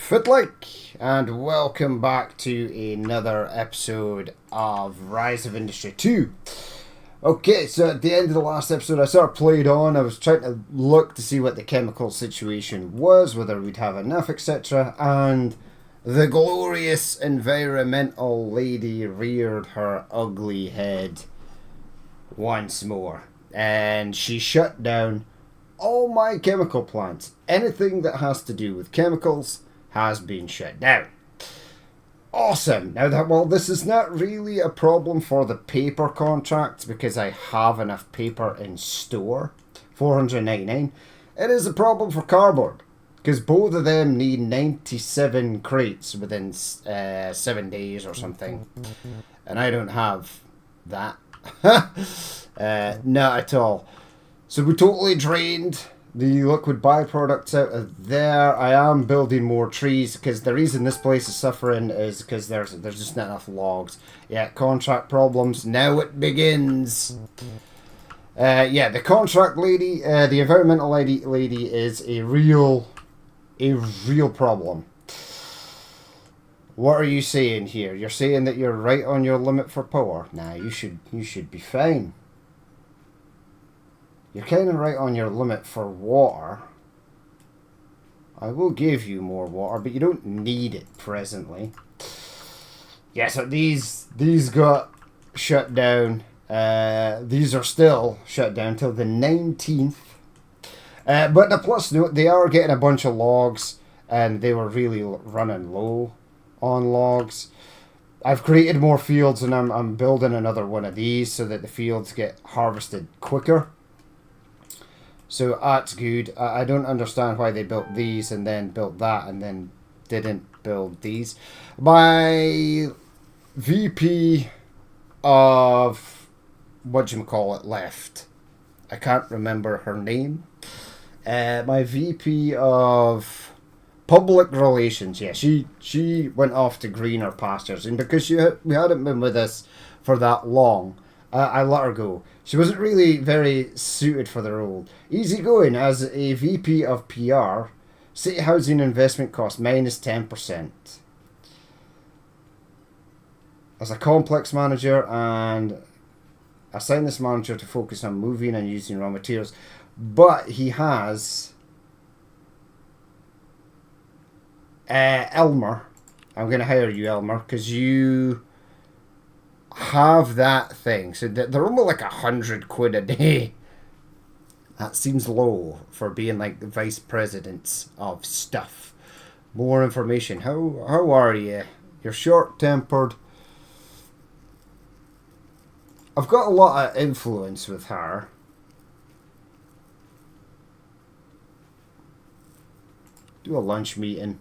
Footlick, and welcome back to another episode of Rise of Industry 2. Okay, so at the end of the last episode I sort of played on. I was trying to look to see what the chemical situation was, whether we'd have enough, etc. And the glorious environmental lady reared her ugly head once more. And she shut down all my chemical plants. Anything that has to do with chemicals has been shut down. Awesome. Now that, well, this is not really a problem for the paper contracts because I have enough paper in store, 499. It is a problem for cardboard because both of them need 97 crates within 7 days or something, and I don't have that. Not at all. So we totally drained the liquid byproducts out of there. I am building more trees because the reason this place is suffering is because there's just not enough logs. Yeah, contract problems. Now it begins. The contract lady, the environmental lady is a real problem. What are you saying here? You're saying that you're right on your limit for power. Nah, you should be fine. You're kind of right on your limit for water. I will give you more water, but you don't need it presently. Yeah, so these got shut down. These are still shut down till the 19th. But the plus note, they are getting a bunch of logs, and they were really running low on logs. I've created more fields, and I'm building another one of these so that the fields get harvested quicker. So that's good. I don't understand why they built these and then built that and then didn't build these. My VP of whatchamacallit left. I can't remember her name. My VP of public relations. Yeah, she went off to greener pastures, and because we hadn't been with us for that long, I let her go. She wasn't really very suited for the role. Easygoing as a VP of PR, city housing investment cost minus 10%. As a complex manager, and assign this manager to focus on moving and using raw materials. But he has Elmer. I'm going to hire you, Elmer, because you have that thing. So they're only like £100 a day. That seems low for being like the vice presidents of stuff. More information. How are you? You're short-tempered. I've got a lot of influence with her. Do a lunch meeting.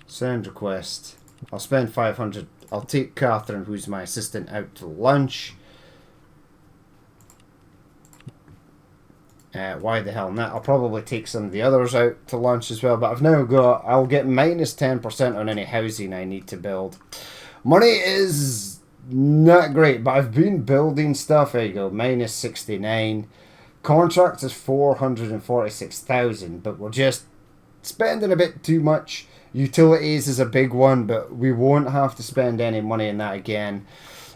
Send request. I'll spend 500. I'll take Catherine, who's my assistant, out to lunch. Why the hell not? I'll probably take some of the others out to lunch as well. But I've now got... I'll get minus 10% on any housing I need to build. Money is not great, but I've been building stuff. There you go. Minus 69. Contract is 446,000, but we're just spending a bit too much. Utilities is a big one, but we won't have to spend any money in that again.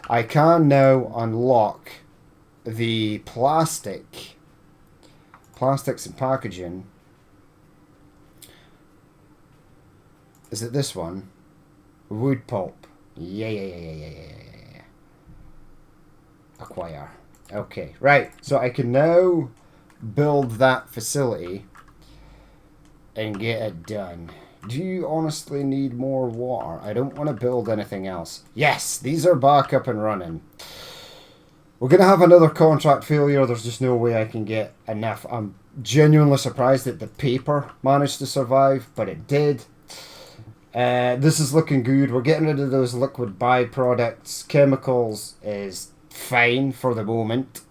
I can now unlock the plastics and packaging. Is it this one? Wood pulp. Yeah. Acquire. Okay, right. So I can now build that facility and get it done. Do you honestly need more water? I don't want to build anything else. Yes, these are back up and running. We're going to have another contract failure. There's just no way I can get enough. I'm genuinely surprised that the paper managed to survive, but it did. This is looking good. We're getting rid of those liquid byproducts. Chemicals is fine for the moment.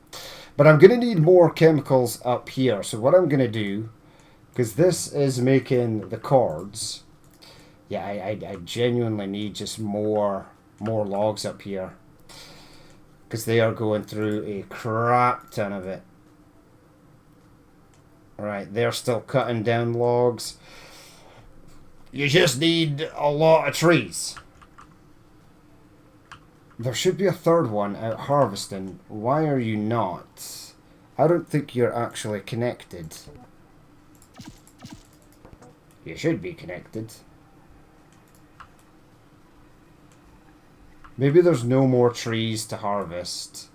But I'm going to need more chemicals up here. So what I'm going to do... because this is making the cords. Yeah, I genuinely need just more logs up here. Because they are going through a crap ton of it. Right, they're still cutting down logs. You just need a lot of trees. There should be a third one out harvesting. Why are you not? I don't think you're actually connected. You should be connected. Maybe there's no more trees to harvest.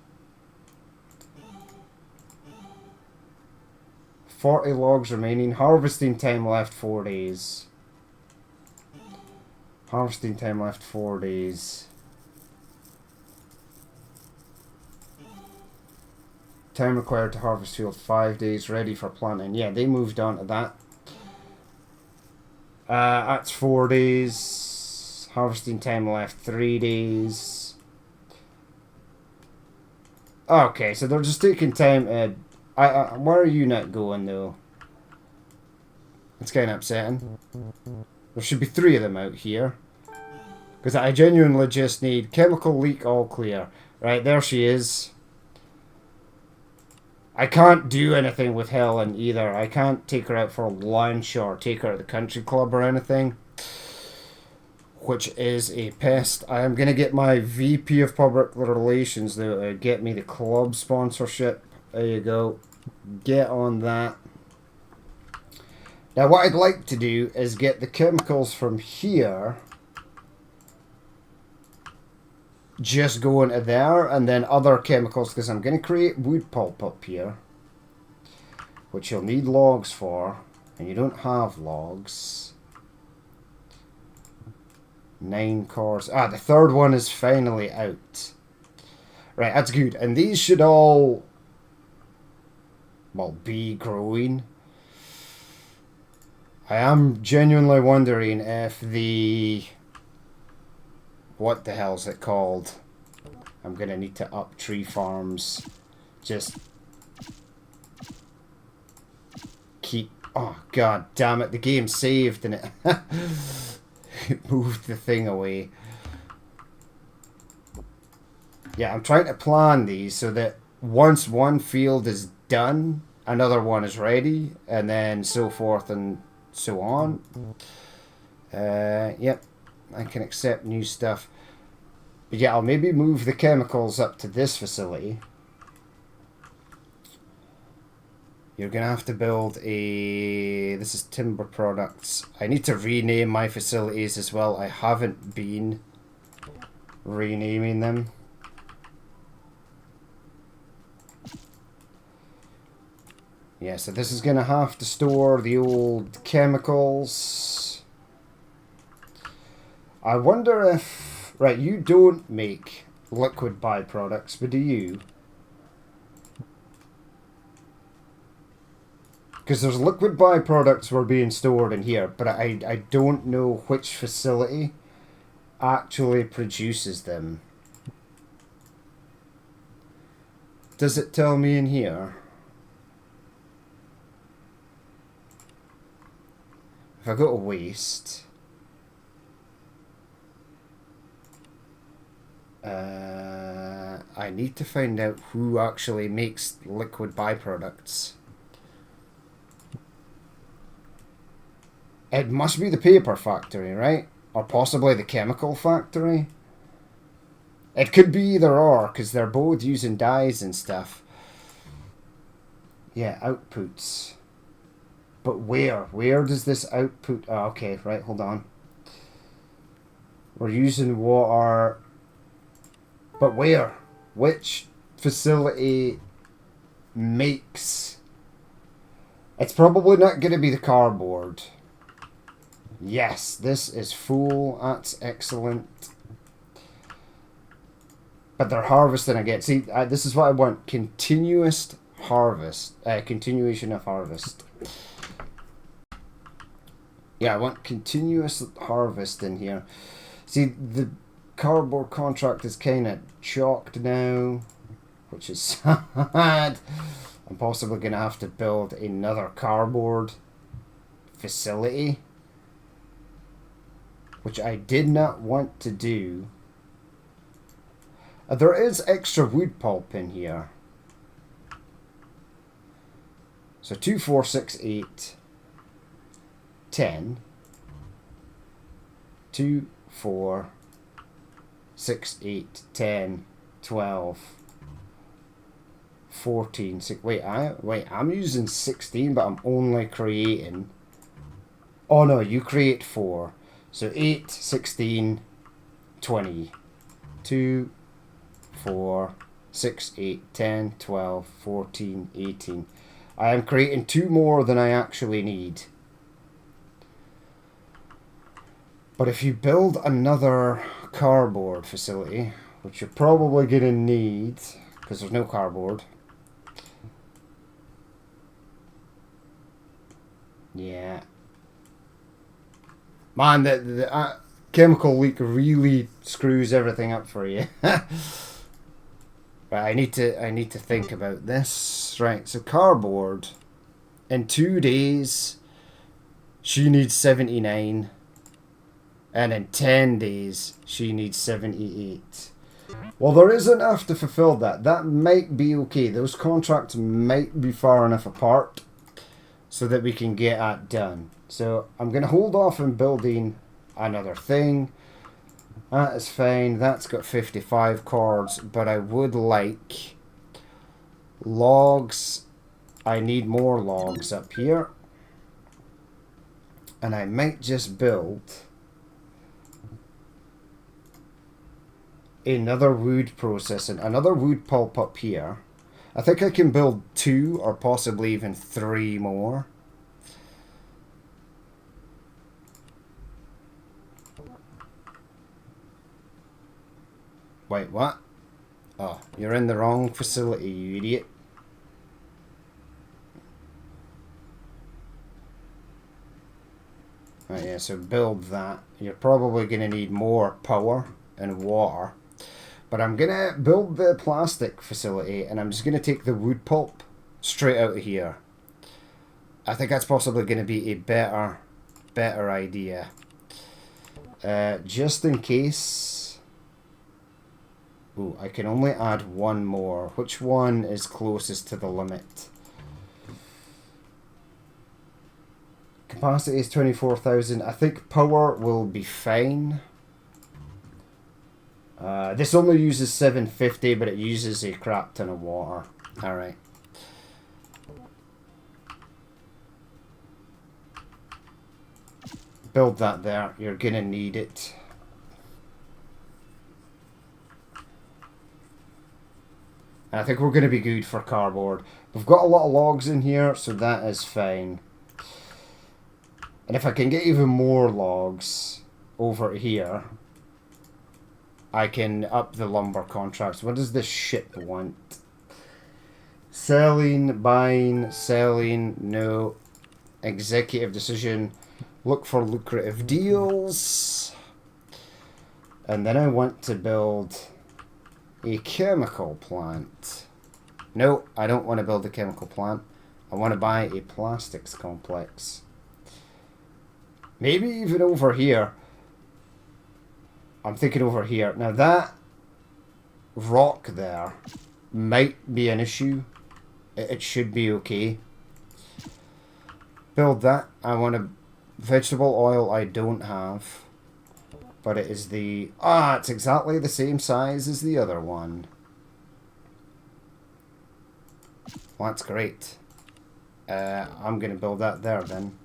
40 logs remaining. Harvesting time left 4 days. Harvesting time left 4 days. Time required to harvest field 5 days. Ready for planting. Yeah, they moved on to that. That's 4 days. Harvesting time left 3 days. Okay, so they're just taking time to... where are you not going, though? It's kind of upsetting. There should be 3 of them out here. Because I genuinely just need chemical leak all clear. Right, there she is. I can't do anything with Helen either. I can't take her out for lunch or take her to the country club or anything. Which is a pest. I am going to get my VP of Public Relations though to get me the club sponsorship. There you go. Get on that. Now what I'd like to do is get the chemicals from here. Just go into there and then other chemicals because I'm going to create wood pulp up here. Which you'll need logs for. And you don't have logs. 9 cores. Ah, the third one is finally out. Right, that's good. And these should all... well, be growing. I am genuinely wondering if the... what the hell's it called? I'm going to need to up tree farms. Just... keep... oh, god damn it. The game saved and it... it moved the thing away. Yeah, I'm trying to plan these so that once one field is done, another one is ready, and then so forth and so on. Yep, I can accept new stuff. But yeah, I'll maybe move the chemicals up to this facility. You're going to have to build a... this is timber products. I need to rename my facilities as well. I haven't been renaming them. Yeah, so this is going to have to store the old chemicals. I wonder if... right, you don't make liquid byproducts, but do you? Because there's liquid byproducts were being stored in here, but I don't know which facility actually produces them. Does it tell me in here? If I go to waste... I need to find out who actually makes liquid byproducts. It must be the paper factory, right? Or possibly the chemical factory. It could be either or, because they're both using dyes and stuff. Yeah, outputs. But where? Where does this output... oh, okay, right, hold on. We're using water... but where? Which facility makes... it's probably not going to be the cardboard. Yes, this is full. That's excellent. But they're harvesting again. See, this is what I want. Continuous harvest. Continuation of harvest. Yeah, I want continuous harvest in here. See, the cardboard contract is kind of chalked now, which is sad. I'm possibly going to have to build another cardboard facility, which I did not want to do. There is extra wood pulp in here. So 2, 4, 6, 8, 10. 2, 4, 6, 8, 10, 12, 14. Wait, I'm using 16, but I'm only creating... Oh no, you create 4. So 8, 16, 20. 2, 4, 6, 8, 10, 12, 14, 18. I am creating 2 more than I actually need. But if you build another cardboard facility, which you're probably going to need, because there's no cardboard. Yeah. Man, the chemical leak really screws everything up for you. But I need to think about this. Right, so cardboard. In 2 days, she needs 79. And in 10 days, she needs 78. Well, there is enough to fulfill that. That might be okay. Those contracts might be far enough apart so that we can get that done. So I'm going to hold off on building another thing. That is fine. That's got 55 cords, but I would like logs. I need more logs up here. And I might just build another wood processing, another wood pulp up here. I think I can build 2 or possibly even 3 more. Wait, what? Oh, you're in the wrong facility, you idiot. Right, yeah, so build that. You're probably going to need more power and water. But I'm going to build the plastic facility and I'm just going to take the wood pulp straight out of here. I think that's possibly going to be a better idea. Just in case... Ooh, I can only add 1 more. Which one is closest to the limit? Capacity is 24,000. I think power will be fine. This only uses 750, but it uses a crap ton of water. Alright. Build that there. You're gonna need it. And I think we're gonna be good for cardboard. We've got a lot of logs in here, so that is fine. And if I can get even more logs over here, I can up the lumber contracts. What does this ship want? Selling, buying, selling, no. Executive decision. Look for lucrative deals. And then I want to build a chemical plant. No, I don't want to build a chemical plant. I want to buy a plastics complex. Maybe even over here. I'm thinking over here. Now that rock there might be an issue. It should be okay. Build that. I want a vegetable oil I don't have. But it is the... Ah, it's exactly the same size as the other one. Well, that's great. I'm going to build that there then.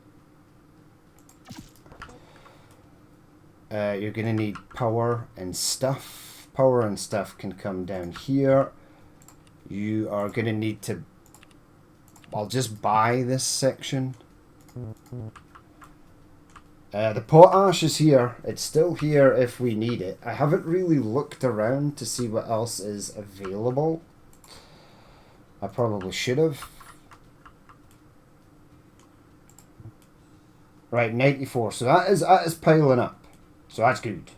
You're going to need power and stuff. Power and stuff can come down here. You are going to need to... I'll just buy this section. The potash is here. It's still here if we need it. I haven't really looked around to see what else is available. I probably should have. Right, 94. So that is piling up. So that's good.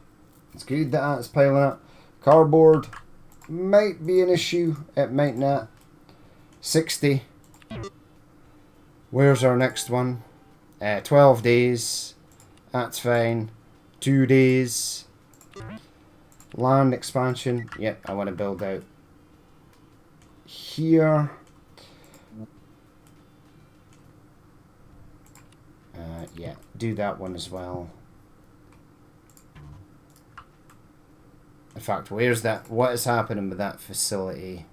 It's good that it's piling up. Cardboard might be an issue. It might not. 60. Where's our next one? 12 days. That's fine. 2 days. Land expansion. Yep, I want to build out here. Yeah, do that one as well. In fact, where's that? What is happening with that facility?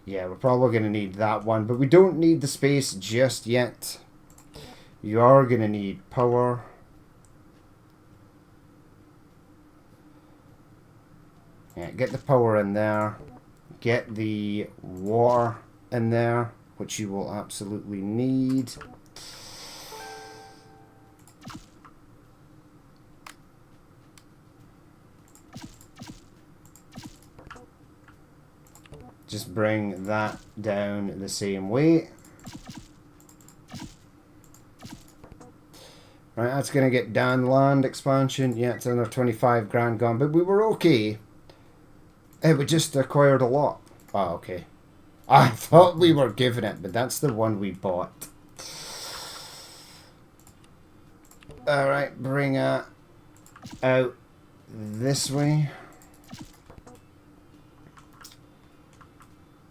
Yeah, we're probably going to need that one, but we don't need the space just yet. You are going to need power. Yeah, get the power in there. Get the water in there, which you will absolutely need. Just bring that down the same way. Right, that's going to get done. Land expansion. Yeah, it's another 25 grand gone, but we were okay. We just acquired a lot. Oh, okay. I thought we were given it, but that's the one we bought. Alright, bring it out this way.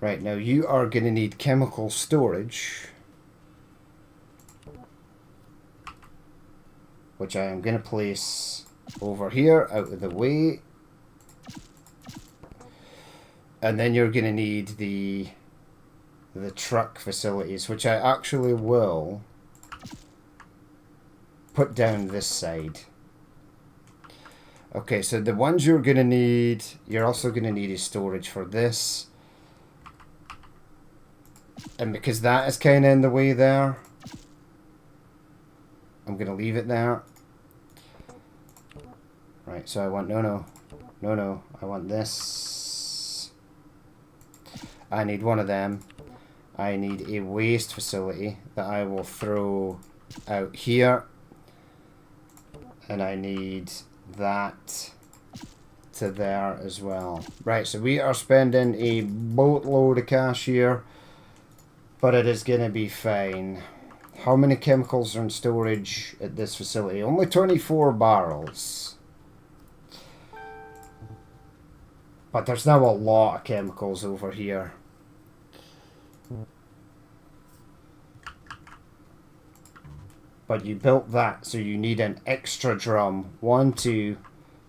Right, now you are going to need chemical storage, which I am going to place over here, out of the way. And then you're going to need the truck facilities, which I actually will put down this side. Okay, so the ones you're going to need, you're also going to need a storage for this. And because that is kind of in the way there, I'm going to leave it there. Right, so I want, no, I want this. I need one of them. I need a waste facility that I will throw out here. And I need that to there as well. Right, so we are spending a boatload of cash here, but it is going to be fine. How many chemicals are in storage at this facility? Only 24 barrels. But there's now a lot of chemicals over here. But you built that, so you need an extra drum. 1, 2,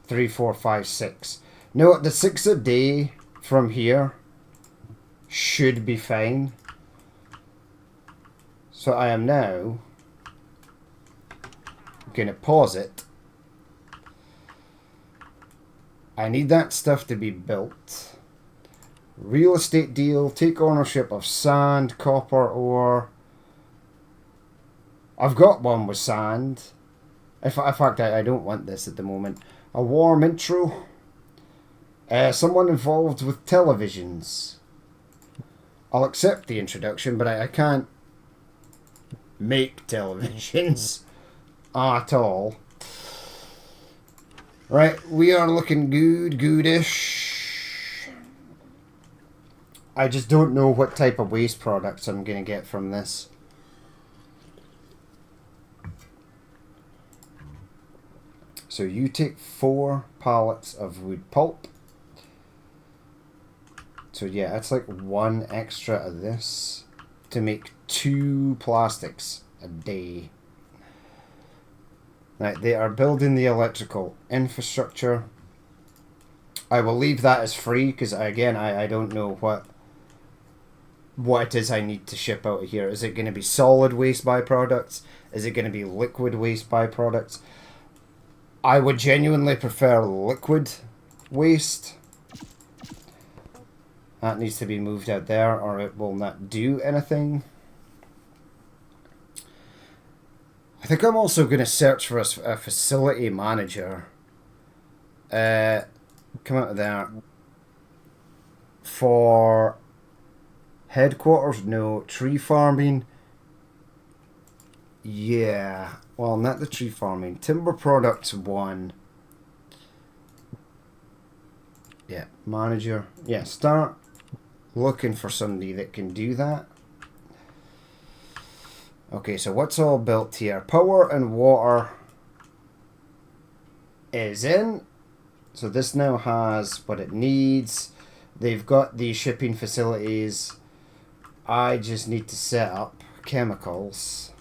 3, 4, 5, 6. No, the 6 a day from here should be fine. So I am now going to pause it. I need that stuff to be built. Real estate deal. Take ownership of sand, copper, ore. I've got one with sand. In fact, I don't want this at the moment. A warm intro. Someone involved with televisions. I'll accept the introduction, but I can't make televisions at all. Right, we are looking goodish. I just don't know what type of waste products I'm going to get from this. So you take 4 pallets of wood pulp. So yeah, it's like 1 extra of this to make 2 plastics a day. Right, they are building the electrical infrastructure. I will leave that as free because again, I don't know what it is I need to ship out of here. Is it going to be solid waste byproducts? Is it going to be liquid waste byproducts? I would genuinely prefer liquid waste. That needs to be moved out there or it will not do anything. I think I'm also going to search for a facility manager. Come out of there. For headquarters, no. Tree farming. Yeah. Well, not the tree farming. Timber products 1. Yeah, manager. Yeah, start looking for somebody that can do that. Okay, so what's all built here? Power and water is in. So this now has what it needs. They've got the shipping facilities. I just need to set up chemicals.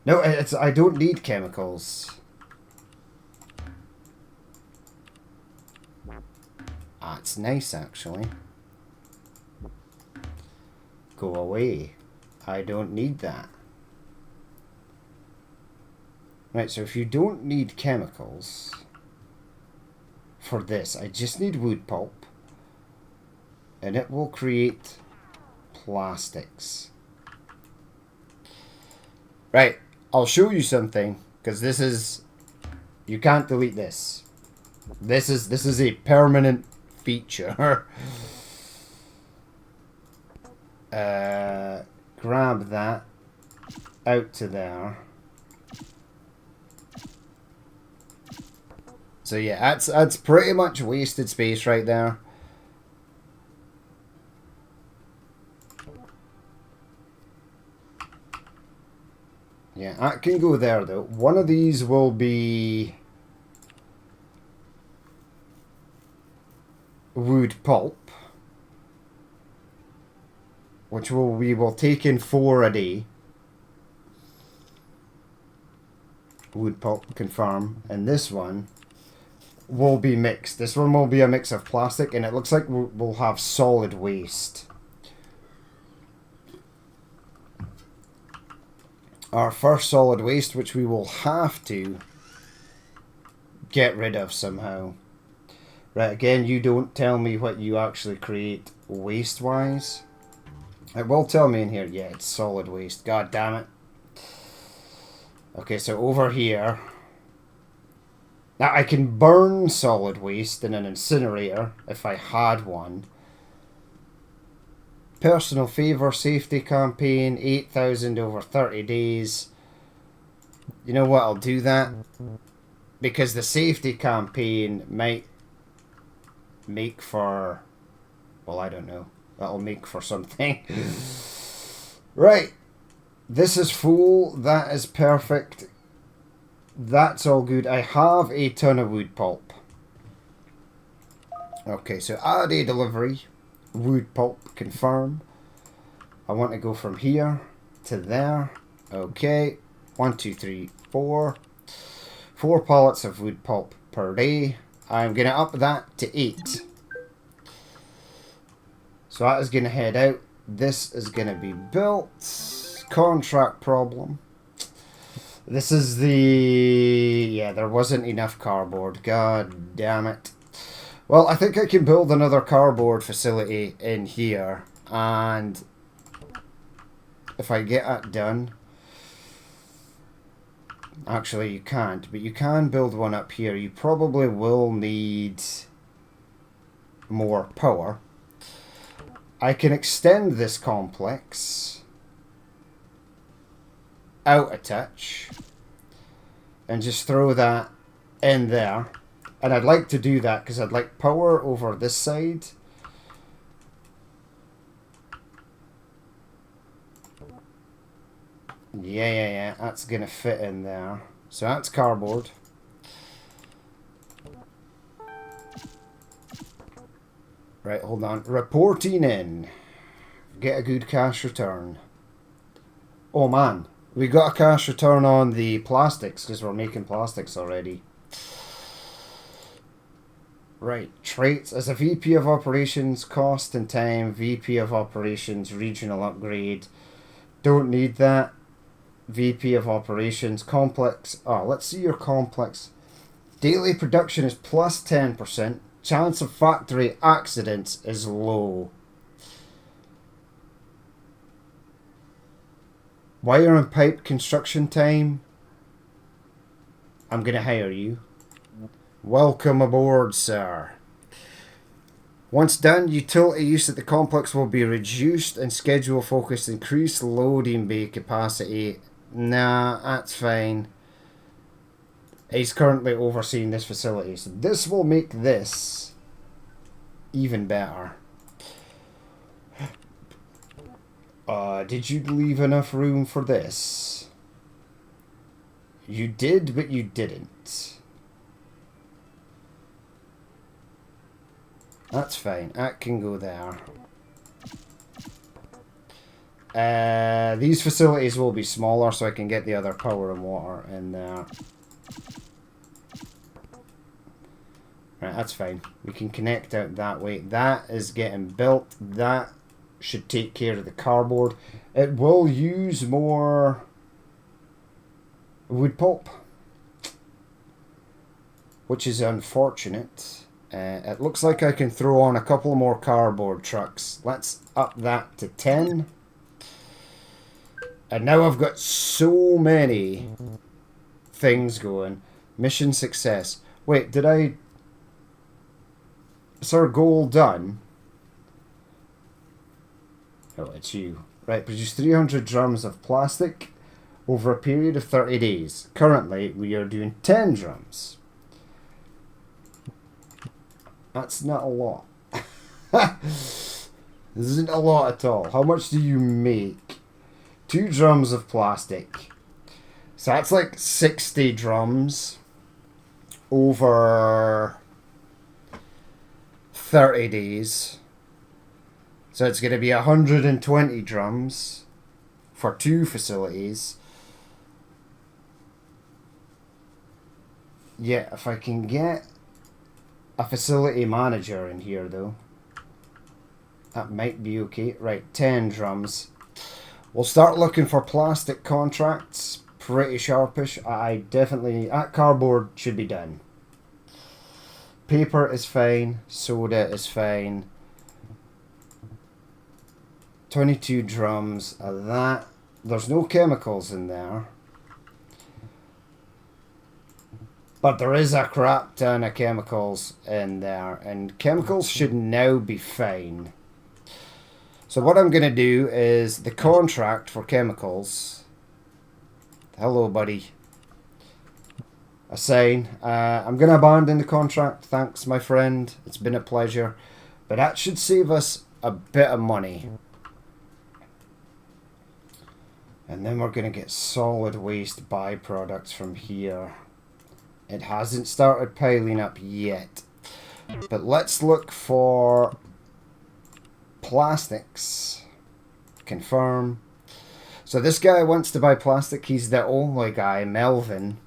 No, I don't need chemicals. That's nice, actually. Go away. I don't need that. Right, so if you don't need chemicals for this, I just need wood pulp. And it will create plastics. Right, I'll show you something, because this is... You can't delete this. This is a permanent feature. Grab that out to there. So yeah, that's pretty much wasted space right there. Yeah, that can go there though. One of these will be wood pulp, which we will take in 4 a day. Wood pulp, confirm. And this one will be mixed. This one will be a mix of plastic, and it looks like we'll have solid waste. Our first solid waste, which we will have to get rid of somehow. Right, again, you don't tell me what you actually create waste-wise. It will tell me in here, yeah, it's solid waste. God damn it. Okay, so over here. Now, I can burn solid waste in an incinerator if I had one. Personal favour safety campaign, 8,000 over 30 days. You know what, I'll do that. Because the safety campaign might make for... Well, I don't know. That'll make for something. Right. This is full. That is perfect. That's all good. I have a ton of wood pulp. Okay, so add a delivery. Wood pulp, confirm. I want to go from here to there. Okay. 1, 2, 3, 4. 4 pallets of wood pulp per day. I'm going to up that to 8. So that is going to head out. This is going to be built. Contract problem. This is the... Yeah, there wasn't enough cardboard. God damn it. Well, I think I can build another cardboard facility in here. And if I get that done... Actually, you can't. But you can build one up here. You probably will need more power. I can extend this complex out a touch and just throw that in there. And I'd like to do that because I'd like power over this side. Yeah. That's going to fit in there. So that's cardboard. Right, hold on. Reporting in. Get a good cash return. Oh man, we got a cash return on the plastics because we're making plastics already. Right, traits. As a VP of Operations, cost and time. VP of Operations, regional upgrade. Don't need that. VP of Operations, complex. Oh, let's see your complex. Daily production is plus 10%. Chance of factory accidents is low. Wire and pipe construction time. I'm going to hire you. Welcome aboard, sir. Once done, utility use at the complex will be reduced and schedule focused increase loading bay capacity. Nah, that's fine. He's currently overseeing this facility, so this will make this even better. Did you leave enough room for this? You did, but you didn't. That's fine. That can go there. These facilities will be smaller, so I can get the other power and water in there. Right, that's fine. We can connect out that way. That is getting built. That should take care of the cardboard. It will use more wood pulp, which is unfortunate. It looks like I can throw on a couple more cardboard trucks. Let's up that to 10. And now I've got so many things going. Mission success. Wait, did I... Is our goal done? Oh, it's you. Right, produce 300 drums of plastic over a period of 30 days. Currently, we are doing 10 drums. That's not a lot. This isn't a lot at all. How much do you make? 2 drums of plastic. So that's like 60 drums over 30 days. So it's going to be 120 drums for 2 facilities. Yeah, if I can get a facility manager in here though, that might be okay. Right, 10 drums. We'll start looking for plastic contracts. Pretty sharpish. I definitely... That cardboard should be done. Paper is fine. Soda is fine. 22 drums of that. There's no chemicals in there. But there is a crap ton of chemicals in there. And chemicals should now be fine. So what I'm going to do is the contract for chemicals. Hello, buddy. Assign. I'm going to abandon the contract. Thanks, my friend. It's been a pleasure. But that should save us a bit of money. And then we're going to get solid waste byproducts from here. It hasn't started piling up yet. But let's look for plastics. Confirm. So this guy wants to buy plastic. He's the only guy, Melvin.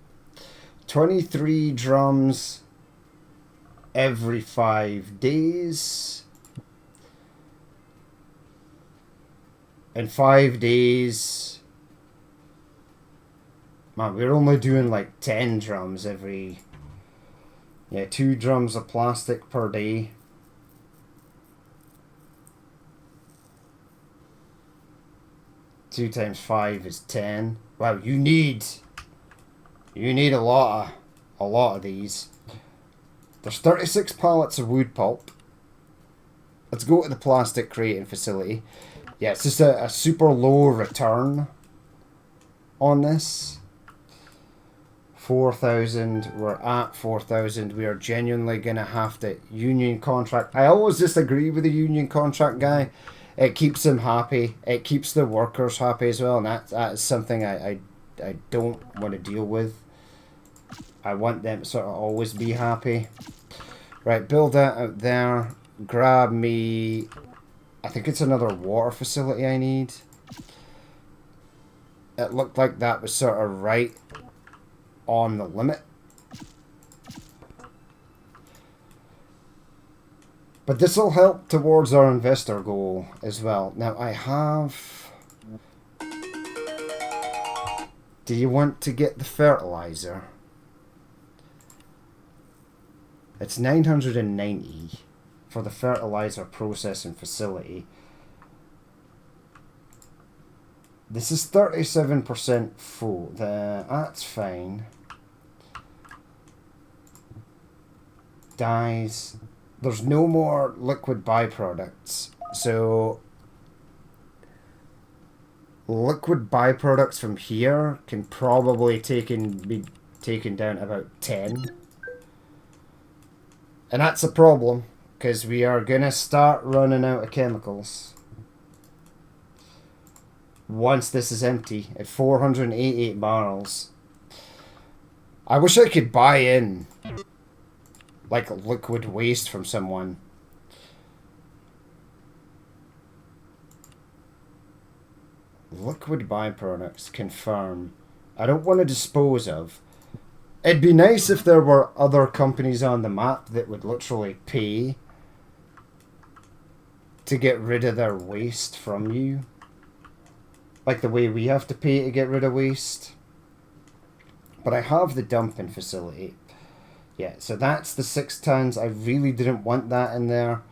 23 drums every 5 days. In 5 days... Man, we're only doing like 10 drums every... Yeah, 2 drums of plastic per day. Two times 5 is 10. Wow, you need a lot of these. There's 36 pallets of wood pulp. Let's go to the plastic creating facility. Yeah, it's just a super low return on this. 4,000. We're at 4,000. We are genuinely gonna have to union contract. I always disagree with the union contract guy. It keeps them happy. It keeps the workers happy as well, and that is something I don't want to deal with. I want them to sort of always be happy. Right, build that out there. Grab me... I think it's another water facility I need. It looked like that was sort of right on the limit. But this will help towards our investor goal as well. Now I have... Do you want to get the fertilizer? It's 990 for the fertilizer processing facility. This is 37% full. That's fine. Dyes. There's no more liquid byproducts. So liquid byproducts from here can probably be taken down about 10. And that's a problem, because we are going to start running out of chemicals once this is empty at 488 barrels. I wish I could buy in like liquid waste from someone. Liquid byproducts, confirm. I don't want to dispose of. It'd be nice if there were other companies on the map that would literally pay to get rid of their waste from you. Like the way we have to pay to get rid of waste. But I have the dumping facility. Yeah, so that's the 6 tons. I really didn't want that in there.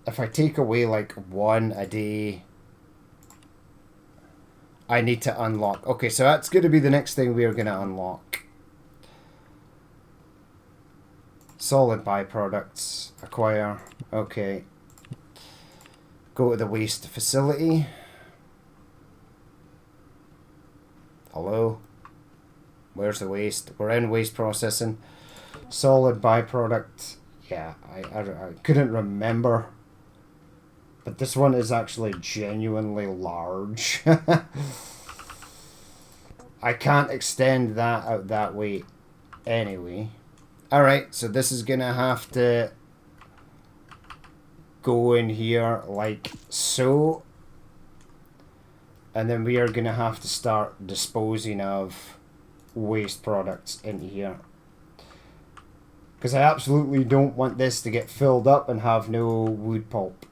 If I take away like 1 a day, I need to unlock. Okay, so that's going to be the next thing we are going to unlock. Solid byproducts. Acquire. Okay. Go to the waste facility. Hello? Where's the waste? We're in waste processing. Solid byproduct. Yeah, I couldn't remember. But this one is actually genuinely large. I can't extend that out that way anyway. Alright, so this is gonna have to go in here like so. And then we are gonna have to start disposing of waste products in here. Because I absolutely don't want this to get filled up and have no wood pulp.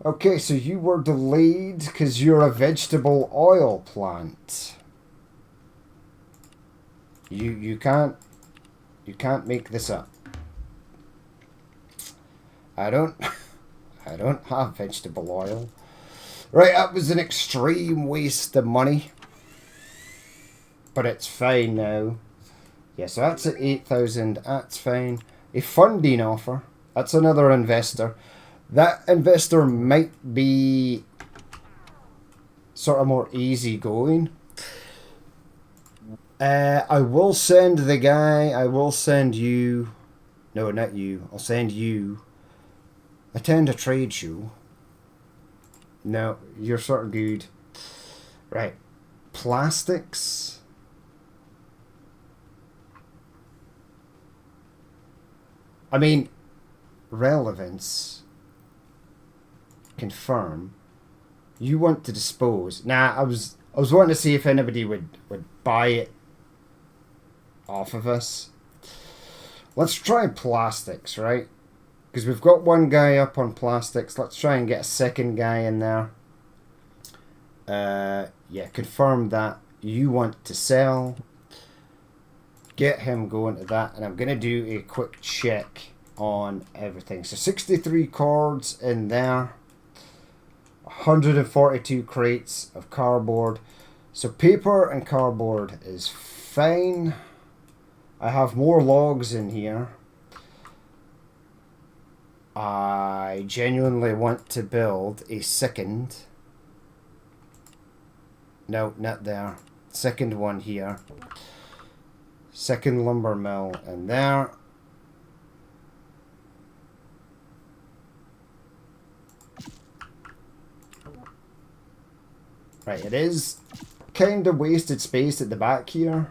Okay, so you were delayed because you're a vegetable oil plant. You can't make this up. I don't have vegetable oil. Right, that was an extreme waste of money. But it's fine now. Yeah, so that's at 8,000. That's fine. A funding offer. That's another investor. That investor might be sort of more easygoing. I will send the guy. I will send you. No, not you. I'll send you. Attend a trade show. No, you're sort of good. Right. Plastics. I mean, relevance. Confirm. You want to dispose. Nah, I was wanting to see if anybody would buy it off of us. Let's try plastics, right? Because we've got one guy up on plastics. Let's try and get a second guy in there. Yeah, confirm that you want to sell. Get him going to that. And I'm going to do a quick check on everything. So 63 cords in there. 142 crates of cardboard. So paper and cardboard is fine. I have more logs in here. I genuinely want to build a second. No, not there. Second one here. Second lumber mill in there. Right, it is kind of wasted space at the back here.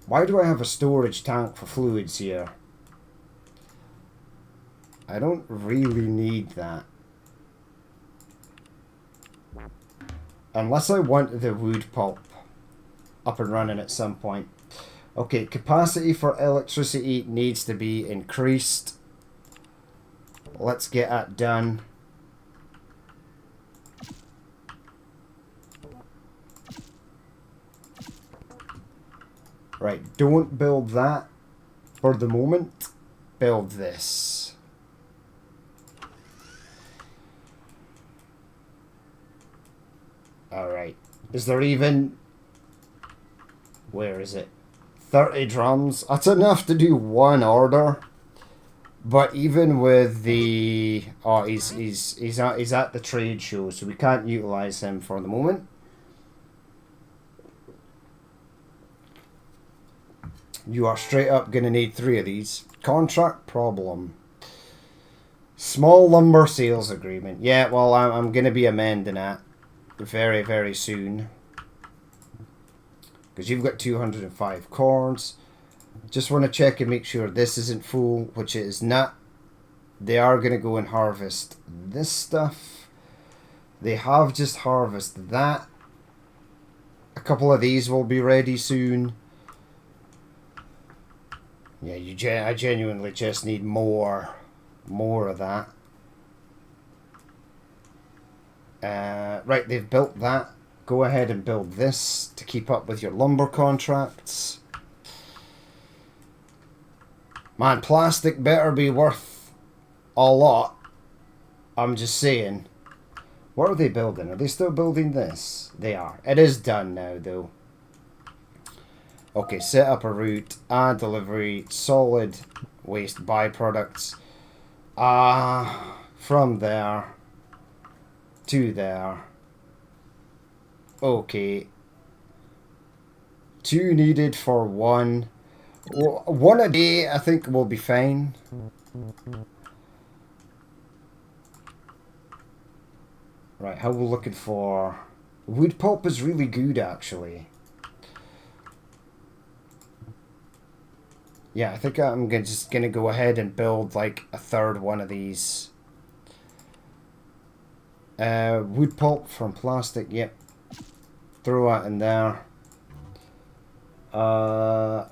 Why do I have a storage tank for fluids here? I don't really need that. Unless I want the wood pulp up and running at some point. Okay, capacity for electricity needs to be increased. Let's get that done. Right, don't build that for the moment. Build this. Alright. Is there even... Where is it? 30 drums. That's enough to do one order. But even with the... Oh, he's at the trade show, so we can't utilize him for the moment. You are straight up going to need 3 of these. Contract problem. Small lumber sales agreement. Yeah, well, I'm going to be amending that very, very soon. Because you've got 205 cords. Just want to check and make sure this isn't full, which it is not. they are going to go and harvest this stuff. They have just harvested that. A couple of these will be ready soon. Yeah, I genuinely just need more of that. Right, they've built that. Go ahead and build this to keep up with your lumber contracts. Man, plastic better be worth a lot. I'm just saying. What are they building? Are they still building this? They are. It is done now, though. Okay, set up a route, add delivery, solid waste byproducts. From there to there. Okay. 2 needed for 1. 1 a day, I think, will be fine. Right, how we're looking for... Wood pulp is really good, actually. Yeah, I think I'm just going to go ahead and build, like, a 3rd one of these. Wood pulp from plastic, yep. Throw that in there.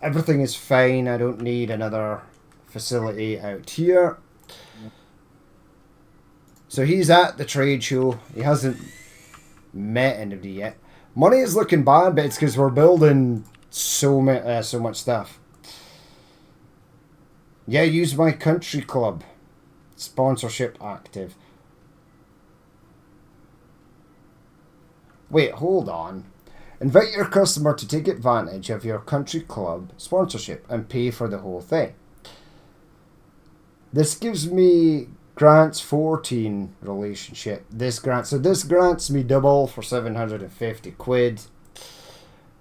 Everything is fine. I don't need another facility out here. So he's at the trade show. He hasn't met anybody yet. Money is looking bad, but it's because we're building so much stuff. Yeah, use my country club. Sponsorship active. Wait, hold on. Invite your customer to take advantage of your country club sponsorship and pay for the whole thing. This gives me grants 14 relationship. So this grants me double for 750 quid.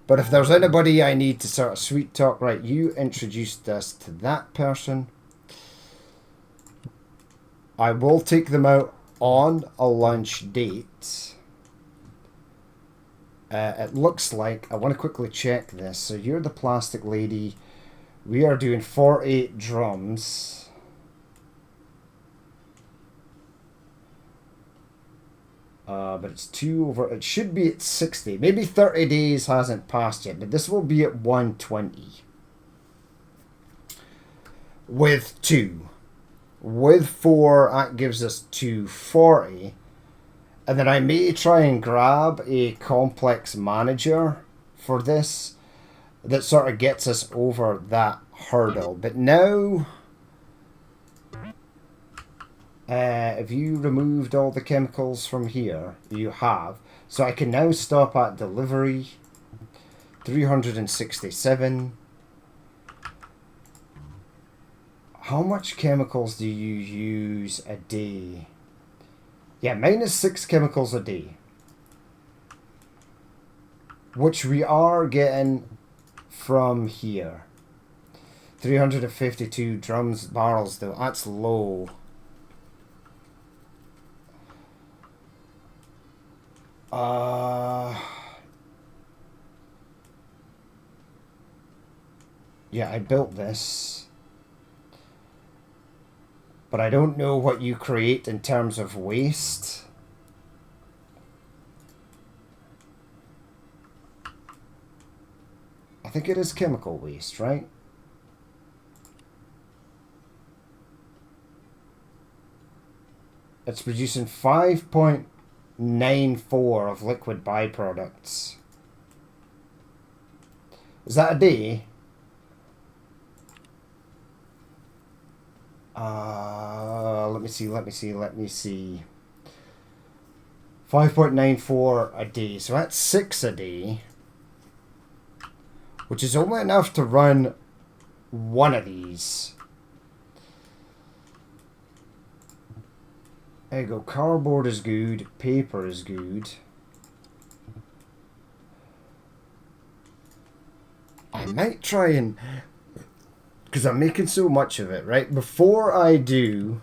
But if there's anybody I need to sort of sweet talk, right, you introduced us to that person. I will take them out on a lunch date. It looks like, I want to quickly check this. So you're the plastic lady. We are doing 48 drums. But it's 2 over, it should be at 60. Maybe 30 days hasn't passed yet, but this will be at 120. With 2. With 4, that gives us 240. And then I may try and grab a complex manager for this that sort of gets us over that hurdle. But now, if you removed all the chemicals from here, you have. So I can now stop at delivery. 367. How much chemicals do you use a day? Yeah, -6 chemicals a day. Which we are getting from here. 352 drums, barrels though. That's low. Yeah, I built this. But I don't know what you create in terms of waste. I think it is chemical waste, right? It's producing 5.94 of liquid byproducts. Is that a day? Let me see. 5.94 a day. So that's 6 a day. Which is only enough to run one of these. There you go. Cardboard is good. Paper is good. I might try and... because I'm making so much of it, right? Before I do,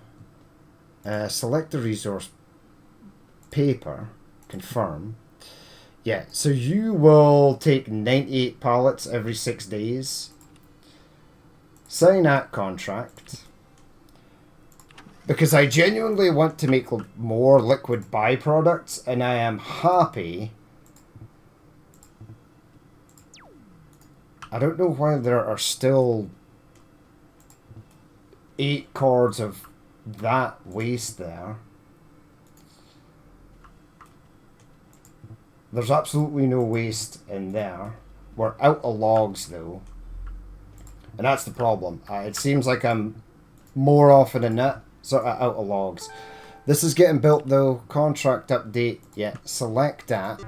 select the resource, paper, confirm. Yeah, so you will take 98 pallets every 6 days. Sign that contract. Because I genuinely want to make more liquid byproducts, and I am happy. I don't know why there are still 8 cords of that waste there. There's absolutely no waste in there. We're out of logs though. And that's the problem. It seems like I'm more often than not sort of out of logs. This is getting built though. Contract update. Yeah, select that.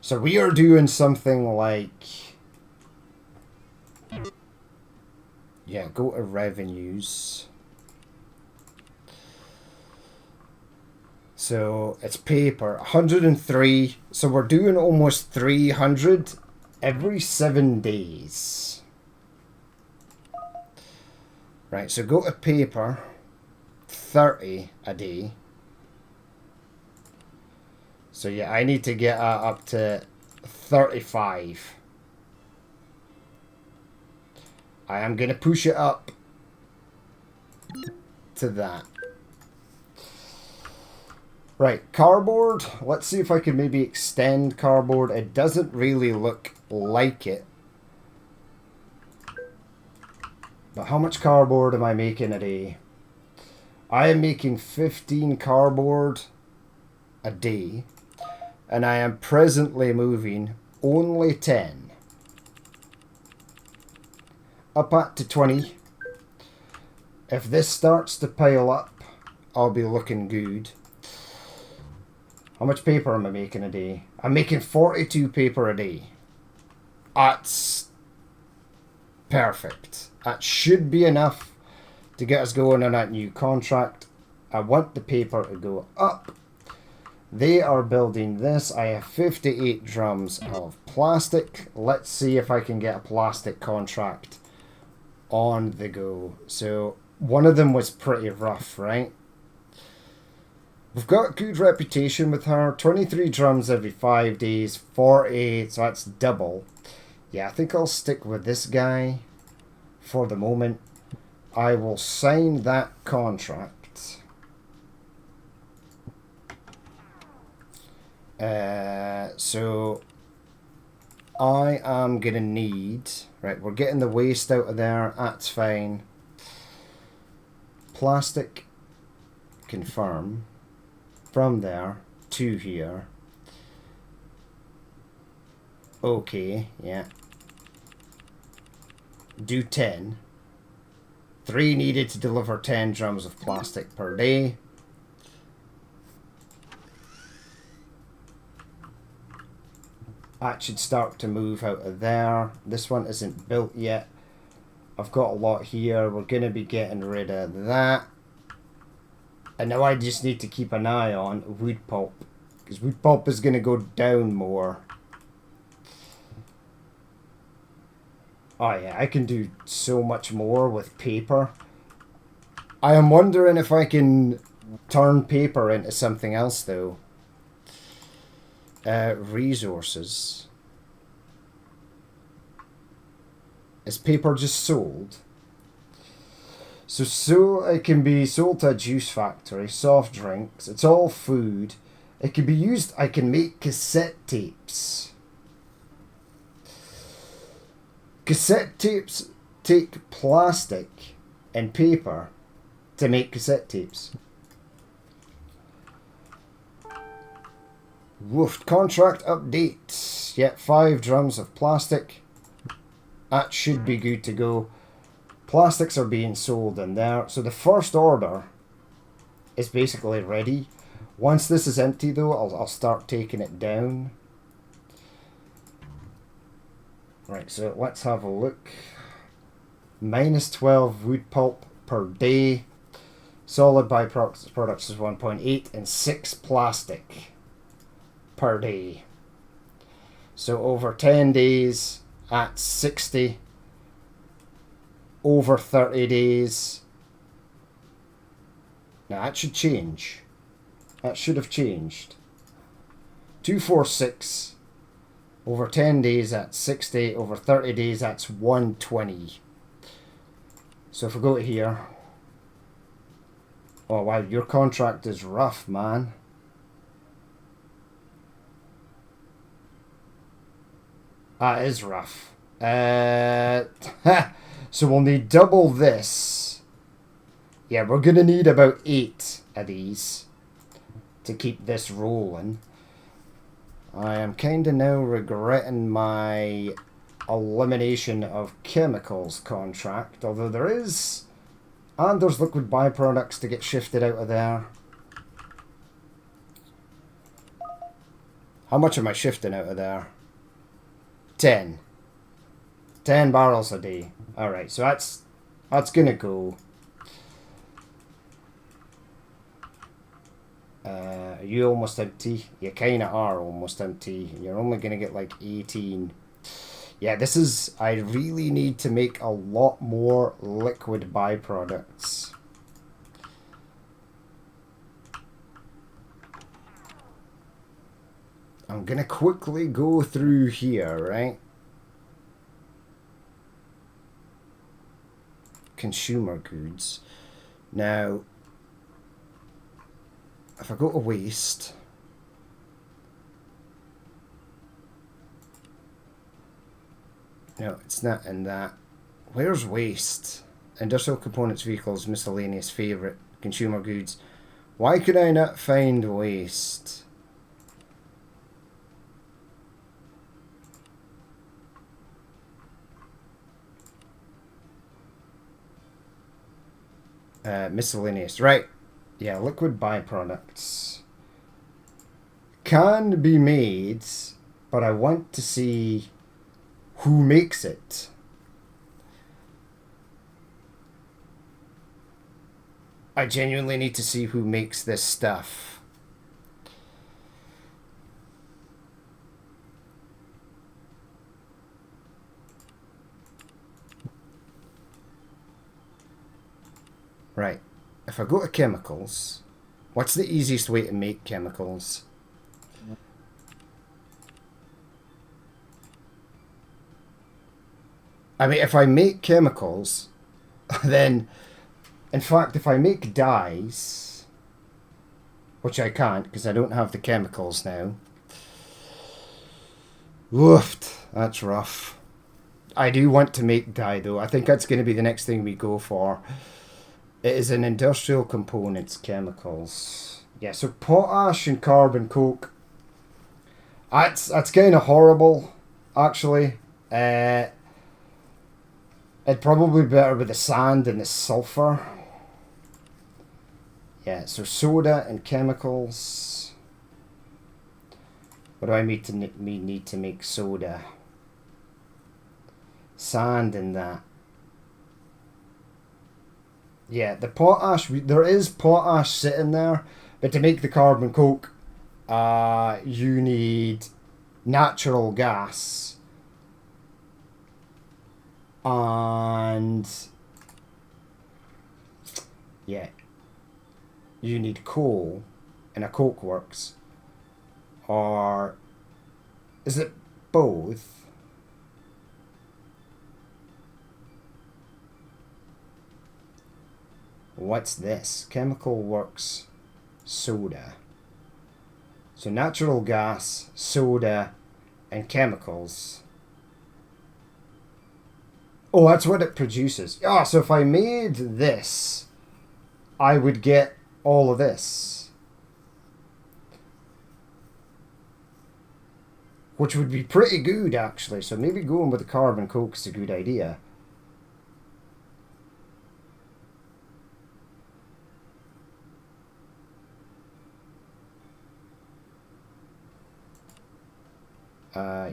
So we are doing something like... Yeah, go to revenues. So it's paper, 103. So we're doing almost 300 every 7 days. Right, so go to paper, 30 a day. So yeah, I need to get up to 35. I am going to push it up to that. Right, cardboard. Let's see if I can maybe extend cardboard. It doesn't really look like it. But how much cardboard am I making a day? I am making 15 cardboard a day. And I am presently moving only 10. Up at to 20. If this starts to pile up, I'll be looking good. How much paper am I making a day? I'm making 42 paper a day. That's perfect. That should be enough to get us going on that new contract. I want the paper to go up. They are building this. I have 58 drums of plastic. Let's see if I can get a plastic contract on the go. So one of them was pretty rough, right? We've got a good reputation with her. 23 drums every 5 days, 48, so that's double. Yeah, I think I'll stick with this guy for the moment. I will sign that contract. So I am gonna need... Right, we're getting the waste out of there. That's fine. Plastic. Confirm. From there to here. Okay, yeah. Do 10. 3 needed to deliver 10 drums of plastic per day. That should start to move out of there. This one isn't built yet. I've got a lot here. We're going to be getting rid of that. And now I just need to keep an eye on wood pulp. Because wood pulp is going to go down more. Oh yeah, I can do so much more with paper. I am wondering if I can turn paper into something else though. Resources. Is paper just sold? So it can be sold to a juice factory, soft drinks, it's all food. It can be used, I can make cassette tapes. Cassette tapes take plastic and paper to make cassette tapes. Woof, contract update. Yep, 5 drums of plastic. That should be good to go. Plastics are being sold in there. So the first order is basically ready. Once this is empty though, I'll start taking it down. Right, so let's have a look. Minus 12 wood pulp per day. Solid byproducts is 1.8 and 6 plastic per day. So over 10 days at 60. Over 30 days. Now that should change. That should have changed. 246. Over 10 days that's 60. Over 30 days that's 120. So if we go to here. Oh wow, your contract is rough, man. That is rough. So we'll need double this. Yeah, we're gonna need about 8 of these to keep this rolling. I am kinda now regretting my elimination of chemicals contract, although there is... And there's liquid byproducts to get shifted out of there. How much am I shifting out of there? 10. 10 barrels a day. Alright, so that's gonna go. Are you almost empty? You kinda are almost empty. You're only gonna get like 18. Yeah, this is... I really need to make a lot more liquid byproducts. I'm gonna quickly go through here, right? Consumer goods. Now, if I go to waste... No, it's not in that. Where's waste? Industrial components, vehicles, miscellaneous, favourite, consumer goods. Why could I not find waste? Miscellaneous, right. Yeah, liquid byproducts. Can be made, but I want to see who makes it. I genuinely need to see who makes this stuff. Right. If I go to chemicals, what's the easiest way to make chemicals? I mean, if I make chemicals, then... In fact, if I make dyes, which I can't because I don't have the chemicals now. Woofed. That's rough. I do want to make dye though. I think that's going to be the next thing we go for. It is an industrial components, chemicals. Yeah, so potash and carbon coke. That's kind of horrible, actually. It'd probably be better with the sand and the sulfur. Yeah, so soda and chemicals. What do I need to make soda? Sand and that. Yeah, the potash, there is potash sitting there, but to make the carbon coke, you need natural gas. And yeah, you need coal in a coke works, or is it both? What's this? Chemical works soda. So natural gas, soda, and chemicals. Oh, that's what it produces. Ah, so if I made this, I would get all of this. Which would be pretty good, actually. So maybe going with the carbon coke is a good idea.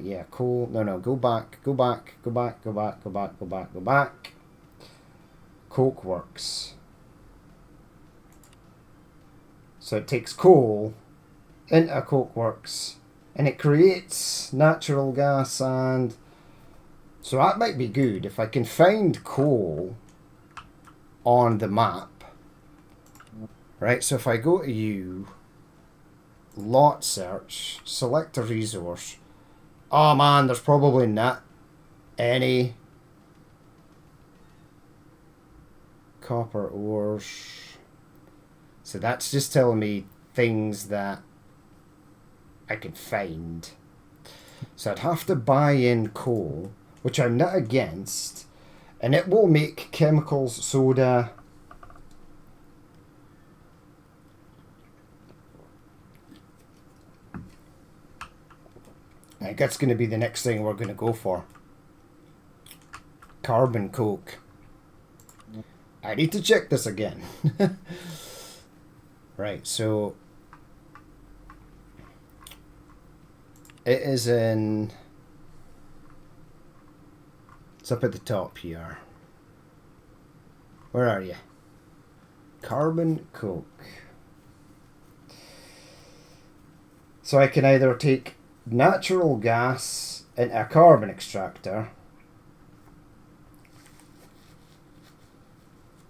Yeah, cool. No, go back. Coke works. So it takes coal into a coke works, and it creates natural gas, and so that might be good if I can find coal on the map. Right, so if I go to you, lot search, select a resource. Oh man, there's probably not any copper ores. So that's just telling me things that I can find. So I'd have to buy in coal, which I'm not against, and it will make chemicals, soda. I think that's going to be the next thing we're going to go for. Carbon coke. I need to check this again. Right, so it is in... It's up at the top here. Where are you? Carbon coke. So I can either take natural gas into a carbon extractor,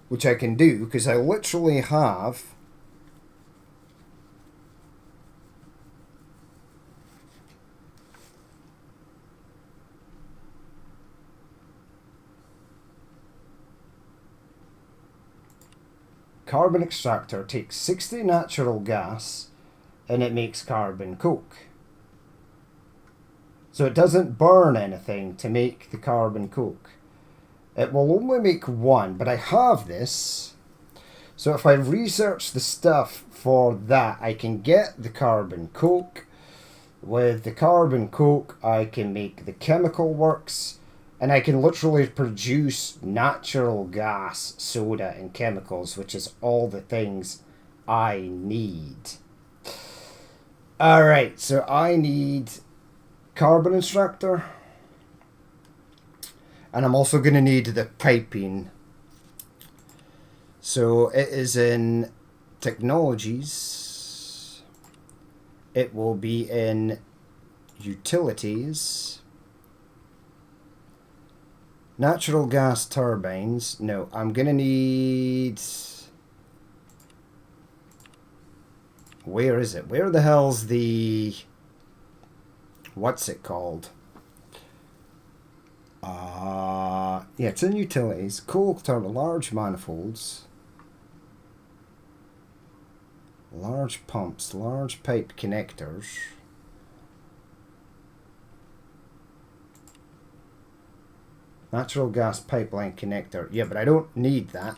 which I can do because I literally have carbon extractor takes 60 natural gas and it makes carbon coke. So it doesn't burn anything to make the carbon coke. It will only make one, but I have this. So if I research the stuff for that, I can get the carbon coke. With the carbon coke, I can make the chemical works, and I can literally produce natural gas, soda, and chemicals, which is all the things I need. Alright, so I need carbon extractor, and I'm also going to need the piping. So it is in technologies. It will be in utilities. Natural gas turbines. No, I'm going to need... Where is it? Where the hell's the... What's it called? Yeah, it's in utilities. Coal turbine, large manifolds. Large pumps, large pipe connectors. Natural gas pipeline connector. Yeah, but I don't need that.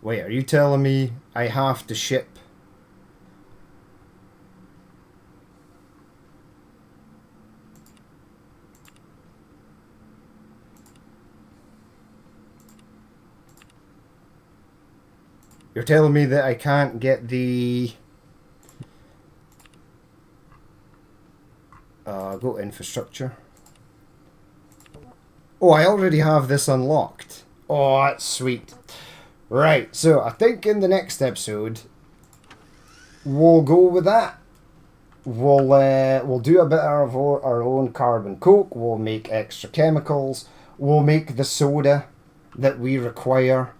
Wait, are you telling me I have to ship? You're telling me that I can't get the... go to infrastructure. Oh, I already have this unlocked. Oh, that's sweet. Right, so I think in the next episode, we'll go with that. We'll do a bit of our own carbon coke. We'll make extra chemicals. We'll make the soda that we require.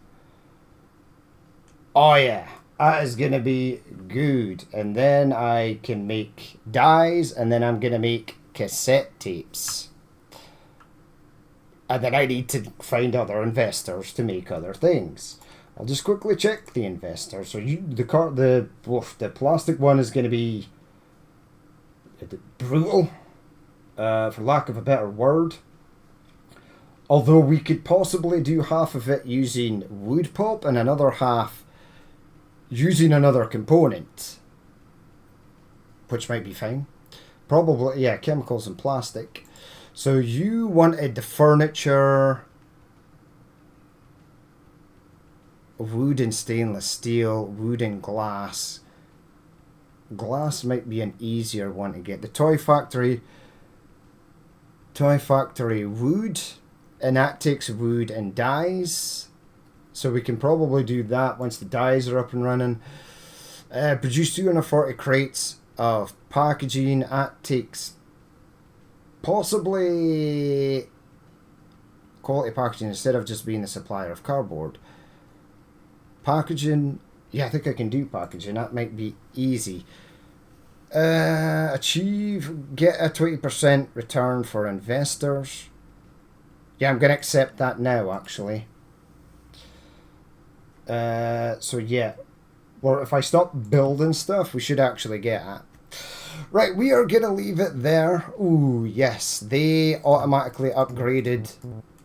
Oh yeah, that is going to be good. And then I can make dyes, and then I'm going to make cassette tapes. And then I need to find other investors to make other things. I'll just quickly check the investor. So the plastic one is going to be brutal, for lack of a better word. Although we could possibly do half of it using wood pulp and another half using another component, which might be fine. Probably, yeah, chemicals and plastic. So you wanted the furniture... Wood and stainless steel, wood and glass. Glass might be an easier one to get. The toy factory wood, and that takes wood and dyes. So we can probably do that once the dyes are up and running. Produce 240 crates of packaging. That takes possibly quality packaging instead of just being the supplier of cardboard. Packaging, yeah, I think I can do packaging. That might be easy. Achieve believe get a 20% return for investors. Yeah, I'm going to accept that now, actually. So yeah. Or if I stop building stuff, we should actually get it. Right, we are going to leave it there. Ooh, yes. They automatically upgraded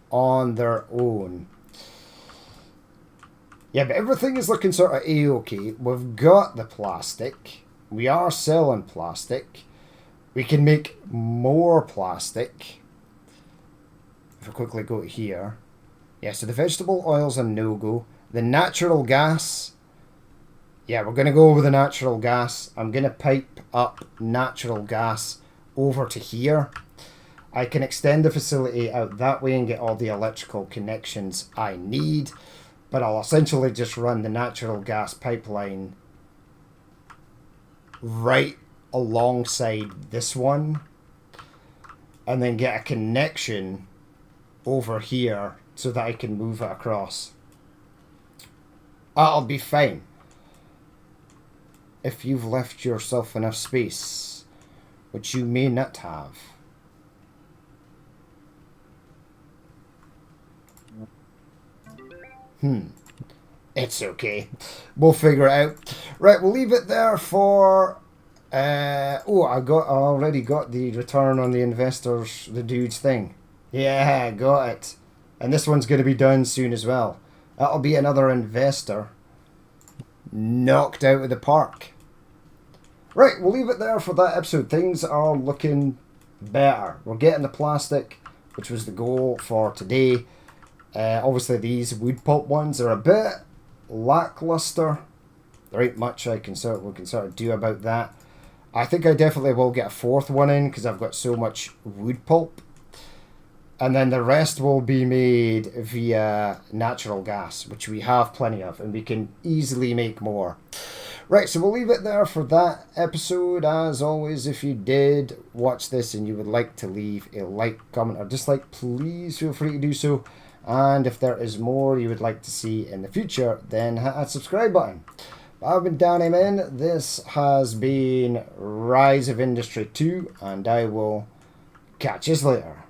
on their own. Yeah, but everything is looking sort of A-okay. We've got the plastic. We are selling plastic. We can make more plastic. If I quickly go to here. Yeah, so the vegetable oils are no-go. The natural gas... Yeah, we're going to go with the natural gas. I'm going to pipe up natural gas over to here. I can extend the facility out that way and get all the electrical connections I need. But I'll essentially just run the natural gas pipeline right alongside this one. And then get a connection over here so that I can move it across. That'll be fine. If you've left yourself enough space, which you may not have. It's okay. We'll figure it out. Right, we'll leave it there for... I already got the return on the investors, the dudes thing. Yeah, got it. And this one's going to be done soon as well. That'll be another investor knocked out of the park. Right, we'll leave it there for that episode. Things are looking better. We're getting the plastic, which was the goal for today. Obviously, these wood pulp ones are a bit lackluster. There ain't much we can sort of do about that. I think I definitely will get a fourth one in because I've got so much wood pulp. And then the rest will be made via natural gas, which we have plenty of, and we can easily make more. Right, so we'll leave it there for that episode. As always, if you did watch this and you would like to leave a like, comment, or dislike, please feel free to do so. And if there is more you would like to see in the future, then hit that subscribe button. I've been Danny Min. This has been Rise of Industry 2, and I will catch you later.